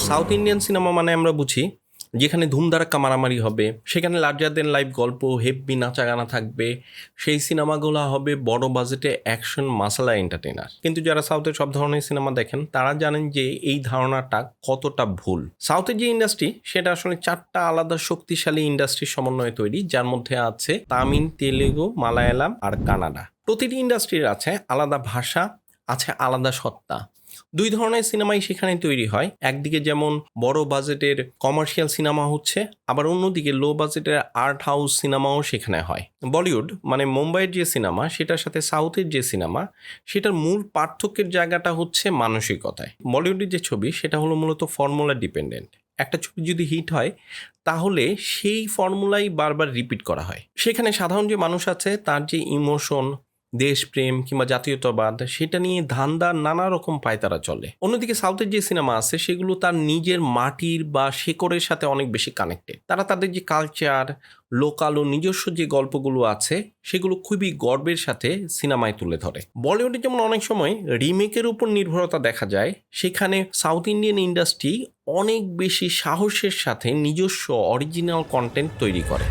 South Indian cinema মানে আমরা বুঝি যেখানে ধুমধারাক্কা মারামারি হবে, সেখানে লার্জার দেন লাইফ গল্প, হেব্বি নাচা গানা থাকবে। সেই সিনেমাগুলো হবে বড় বাজেটে অ্যাকশন মাসালা এন্টারটেইনার। কিন্তু যারা সাউথের সব ধরনের সিনেমা দেখেন তারা জানেন যে এই ধারণাটা কতটা ভুল। সাউথের যে ইন্ডাস্ট্রি সেটা আসলে 4টা আলাদা শক্তিশালী ইন্ডাস্ট্রির সমন্বয়ে তৈরি, যার মধ্যে আছে তামিল, তেলেগু, মালায়ালাম আর কানাডা। প্রতিটি ইন্ডাস্ট্রির আছে আলাদা ভাষা, আছে আলাদা সত্তা। দুই ধরনের সিনেমাই সেখানে তৈরি হয়। একদিকে যেমন বড় বাজেটের কমার্শিয়াল সিনেমা হচ্ছে, আবার অন্যদিকে লো বাজেটের আর্ট হাউস সিনেমাও সেখানে হয়। বলিউড মানে মুম্বাইয়ের যে সিনেমা সেটার সাথে সাউথের যে সিনেমা, সেটার মূল পার্থক্যের জায়গাটা হচ্ছে মানসিকতায়। বলিউডের যে ছবি সেটা হলো মূলত ফর্মুলা ডিপেন্ডেন্ট। একটা ছবি যদি হিট হয় তাহলে সেই ফর্মুলাই বারবার রিপিট করা হয়। সেখানে সাধারণ যে মানুষ আছে তার যে ইমোশন, দেশপ্রেম কিংবা জাতীয়তাবাদ, সেটা নিয়ে ধান্দা নানা রকম পায়তারা চলে। অন্যদিকে সাউথের যে সিনেমা আছে সেগুলো তার নিজের মাটির বা শেকড়ের সাথে অনেক বেশি কানেক্টেড। তারা তাদের যে কালচার, লোকাল ও নিজস্ব যে গল্পগুলো আছে সেগুলো খুবই গর্বের সাথে সিনেমায় তুলে ধরে। বলিউডে যেমন অনেক সময় রিমেকের উপর নির্ভরতা দেখা যায়, সেখানে সাউথ ইন্ডিয়ান ইন্ডাস্ট্রি অনেক বেশি সাহসের সাথে নিজস্ব অরিজিনাল কন্টেন্ট তৈরি করে।